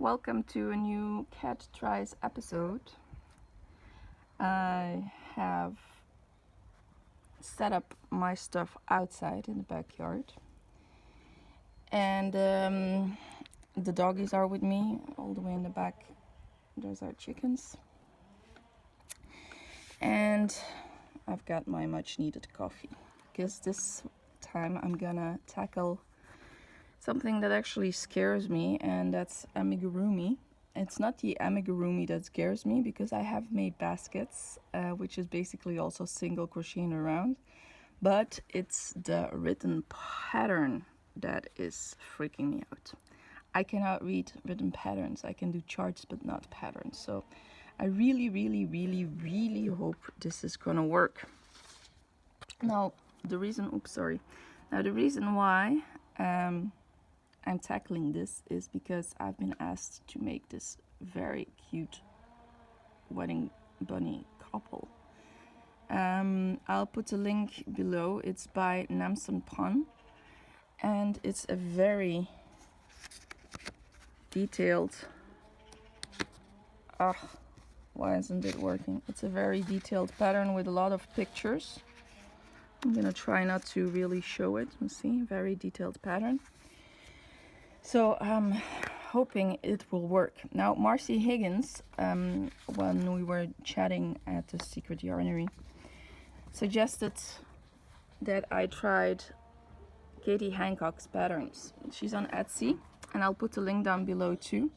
welcome to a new Cath Tries episode. I have set up my stuff outside in the backyard, and the doggies are with me all the way in the back. Those are chickens, and I've got my much needed coffee, because this time I'm gonna tackle something that actually scares me, and that's amigurumi. It's not the amigurumi that scares me, because I have made baskets, which is basically also single crocheting around, but it's the written pattern that is freaking me out. I cannot read written patterns. I can do charts but not patterns, so I really hope this is gonna work. Now the reason why I'm tackling this is because I've been asked to make this very cute wedding bunny couple. I'll put a link below. It's by Namsan Pan, and it's a very detailed why isn't it working? It's a very detailed pattern with a lot of pictures. I'm gonna try not to really show it. You see, very detailed pattern. So I'm hoping it will work. Now, Marcy Higgins, when we were chatting at the Secret Yarnery, suggested that I tried Katie Hancock's patterns. She's on Etsy, and I'll put the link down below too.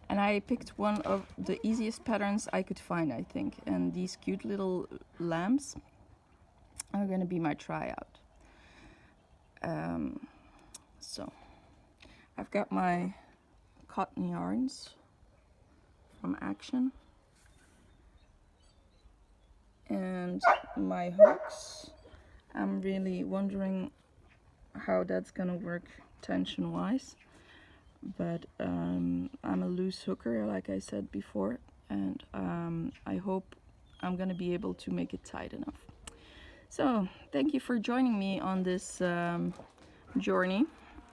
And I picked one of the easiest patterns I could find, I think. And these cute little lambs are gonna be my tryout. So I've got my cotton yarns from Action and my hooks. I'm really wondering how that's gonna work tension wise, but I'm a loose hooker, like I said before, and I hope I'm gonna be able to make it tight enough. So thank you for joining me on this journey,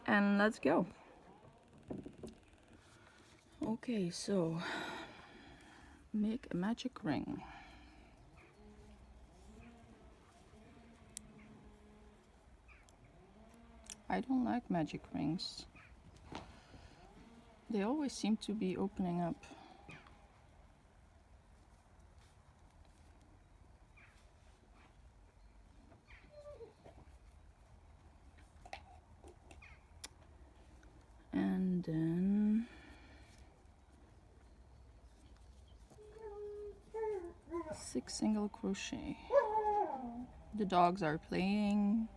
and let's go. Okay, so make a magic ring. I don't like magic rings. They always seem to be opening up. And then six single crochet. The dogs are playing.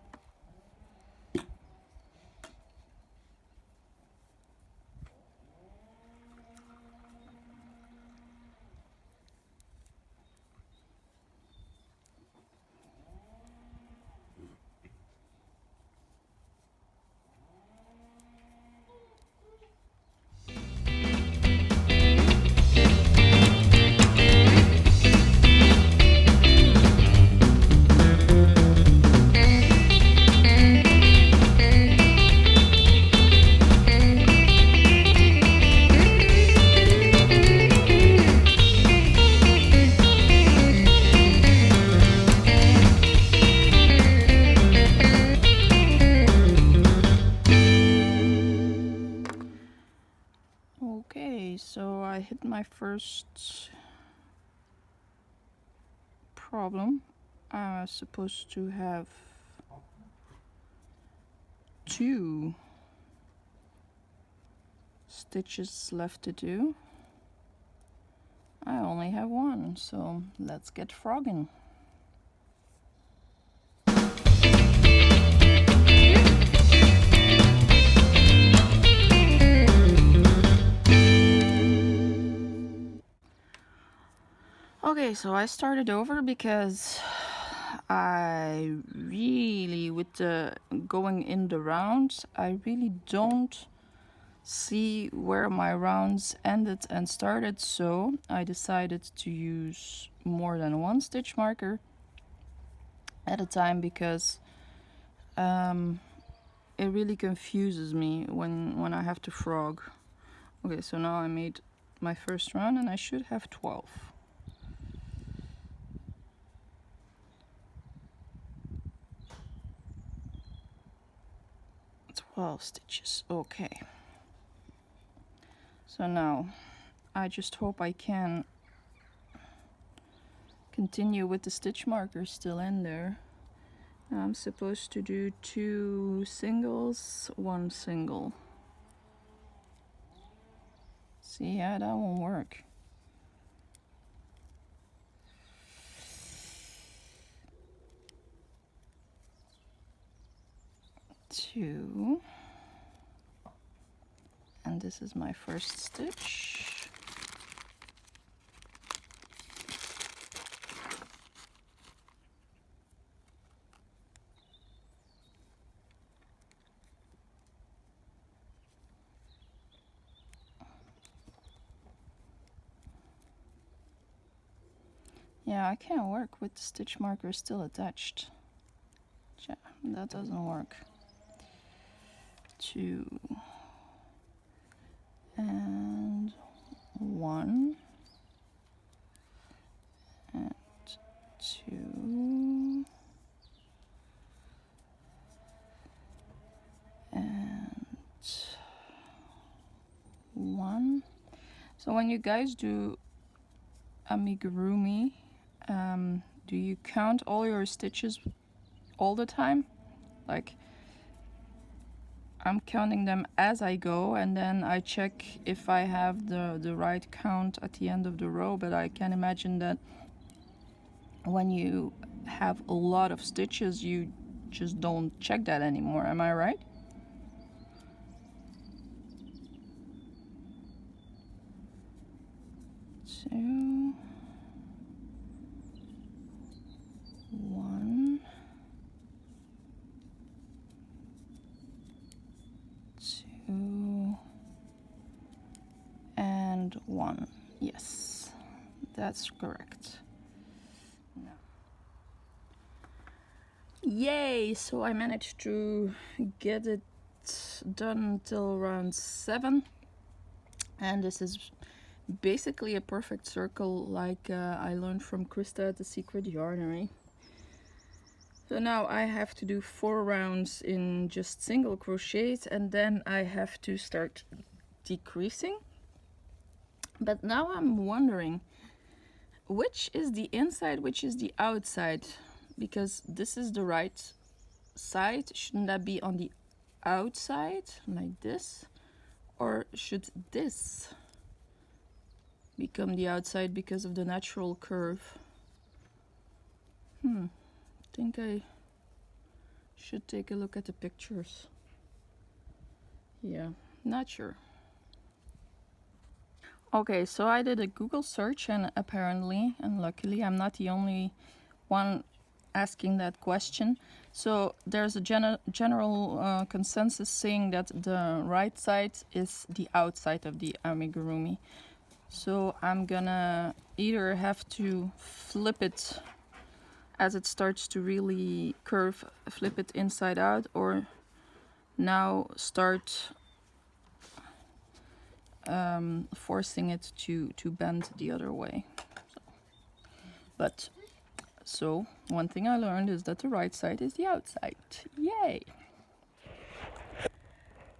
Okay, so I hit my first problem. I was supposed to have 2 stitches left to do. I only have 1, so let's get frogging. Okay, so I started over because I really, with the going in the rounds, I really don't see where my rounds ended and started, so I decided to use more than 1 stitch marker at a time, because it really confuses me when I have to frog. Okay, so now I made my first run and I should have 12. 12 stitches, okay. So now I just hope I can continue with the stitch marker still in there. I'm supposed to do 2 singles, 1 single. See, yeah, that won't work. Two, and this is my first stitch. Yeah, I can't work with the stitch marker still attached. Yeah, that doesn't work. 2 and 1 and 2 and 1. So when you guys do Amigurumi, do you count all your stitches all the time? Like, I'm counting them as I go, and then I check if I have the right count at the end of the row, but I can imagine that when you have a lot of stitches, you just don't check that anymore. Am I right? Two, 1, 2, and 1. Yes, that's correct. Yay! So I managed to get it done until around 7, and this is basically a perfect circle like I learned from Krista at the Secret Yarnery. So now I have to do 4 rounds in just single crochets, and then I have to start decreasing. But now I'm wondering, which is the inside, which is the outside? Because this is the right side. Shouldn't that be on the outside like this? Or should this become the outside because of the natural curve? Think I should take a look at the pictures. Yeah, not sure. Okay, so I did a Google search, and apparently, and luckily, I'm not the only one asking that question. So there's a general consensus saying that the right side is the outside of the amigurumi. So I'm gonna either have to flip it as it starts to really curve, flip it inside out, or now start forcing it to bend the other way. So one thing I learned is that the right side is the outside. Yay!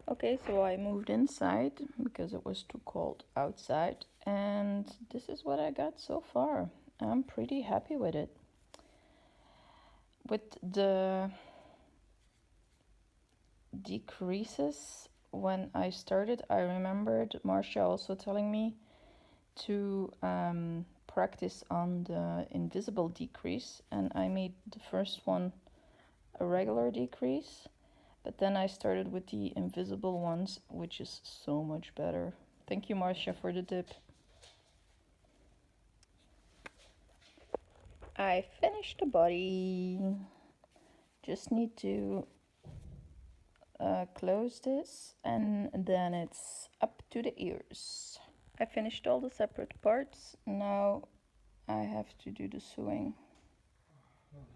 Okay, so I moved inside because it was too cold outside, and this is what I got so far. I'm pretty happy with it. With the decreases, when I started, I remembered Marcia also telling me to practice on the invisible decrease, and I made the first one a regular decrease, but then I started with the invisible ones, which is so much better. Thank you, Marcia, for the tip. I finished the body. Just need to close this, and then it's up to the ears. I finished all the separate parts. Now I have to do the sewing.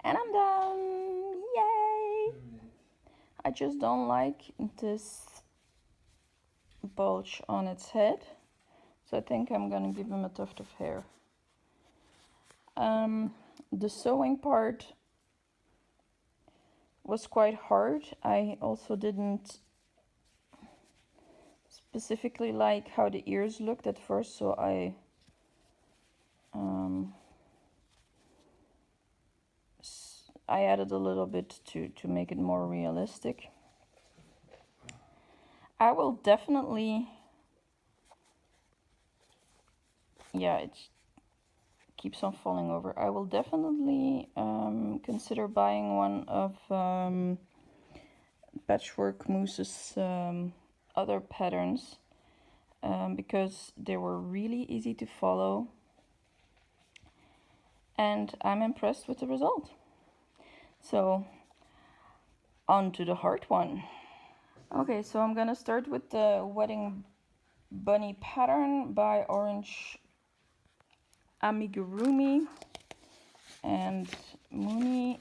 And I'm done! Yay! I just don't like this bulge on its head. So I think I'm gonna give him a tuft of hair. The sewing part was quite hard. I also didn't specifically like how the ears looked at first, so I added a little bit to make it more realistic. I will definitely, yeah, it keeps on falling over. I will definitely consider buying one of Patchwork Moose's other patterns because they were really easy to follow, and I'm impressed with the result. So on to the hard one. Okay, so I'm gonna start with the wedding bunny pattern by Orange Amigurumi and Mooney.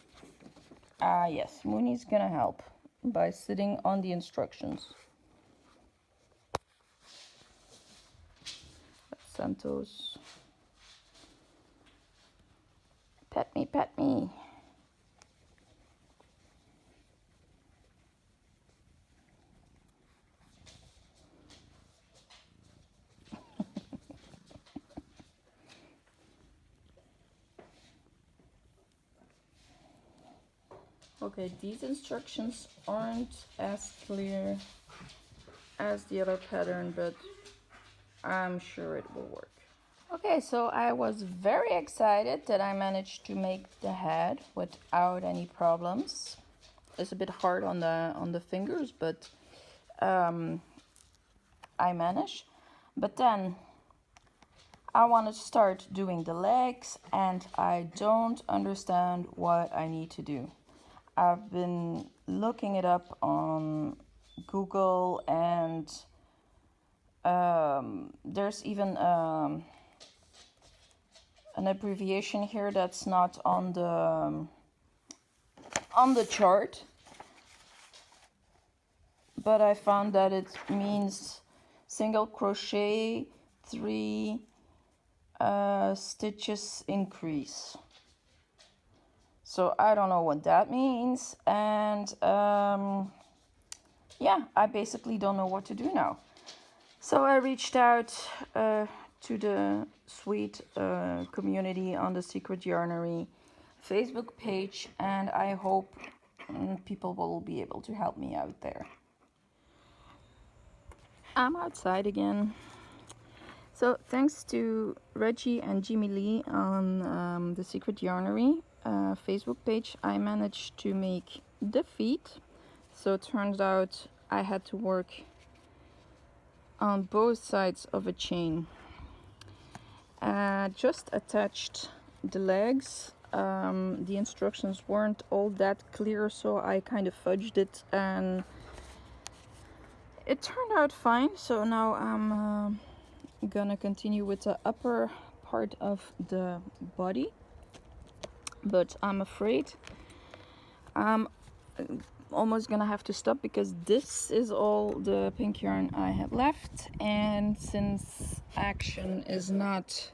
Yes, Mooney's gonna help by sitting on the instructions. Santos. Pet me, pet me. Okay, these instructions aren't as clear as the other pattern, but I'm sure it will work. Okay, so I was very excited that I managed to make the head without any problems. It's a bit hard on the fingers, but I managed. But then I want to start doing the legs, and I don't understand what I need to do. I've been looking it up on Google, and there's even an abbreviation here that's not on the chart, but I found that it means single crochet 3 stitches increase. So I don't know what that means, and yeah, I basically don't know what to do now. So I reached out to the sweet community on the Secret Yarnery Facebook page, and I hope people will be able to help me out there. I'm outside again. So thanks to Reggie and Jimmy Lee on the Secret Yarnery Facebook page, I managed to make the feet. So it turns out I had to work on both sides of a chain. Just attached the legs. The instructions weren't all that clear, so I kind of fudged it, and it turned out fine. So now I'm gonna continue with the upper part of the body, but I'm afraid I'm almost gonna have to stop because this is all the pink yarn I have left, and since Action is not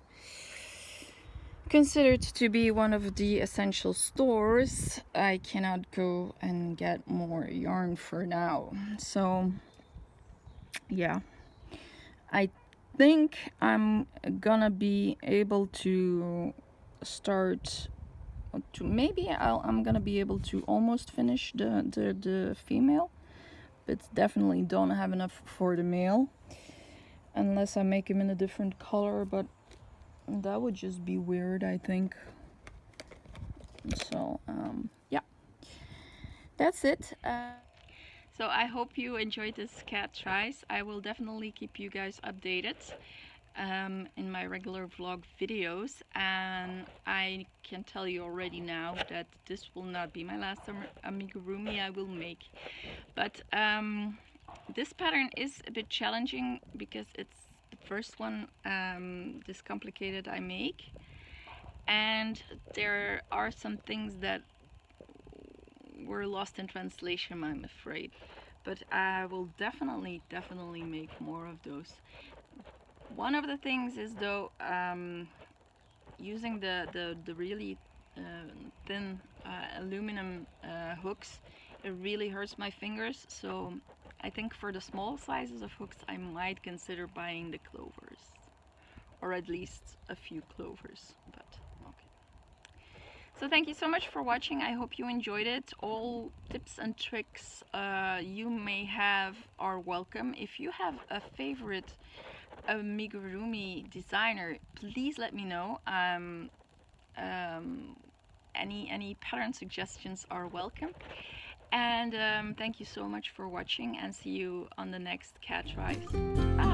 considered to be one of the essential stores, I cannot go and get more yarn for now. So yeah, I think I'm gonna be able to start to I'm gonna be able to almost finish the female, but definitely don't have enough for the male unless I make him in a different color, but that would just be weird, I think. So yeah, that's it. So I hope you enjoyed this Cath Tries. I will definitely keep you guys updated in my regular vlog videos, and I can tell you already now that this will not be my last amigurumi I will make. But this pattern is a bit challenging because it's the first one this complicated I make, and there are some things that were lost in translation, I'm afraid. but I will definitely make more of those. One of the things is though, using the really thin aluminum hooks, it really hurts my fingers, so I think for the small sizes of hooks I might consider buying the clovers, or at least a few clovers, but okay. So thank you so much for watching. I hope you enjoyed it. All tips and tricks you may have are welcome. If you have a favorite Amigurumi designer, please let me know. Any pattern suggestions are welcome. And thank you so much for watching, and see you on the next Cath Tries. Bye!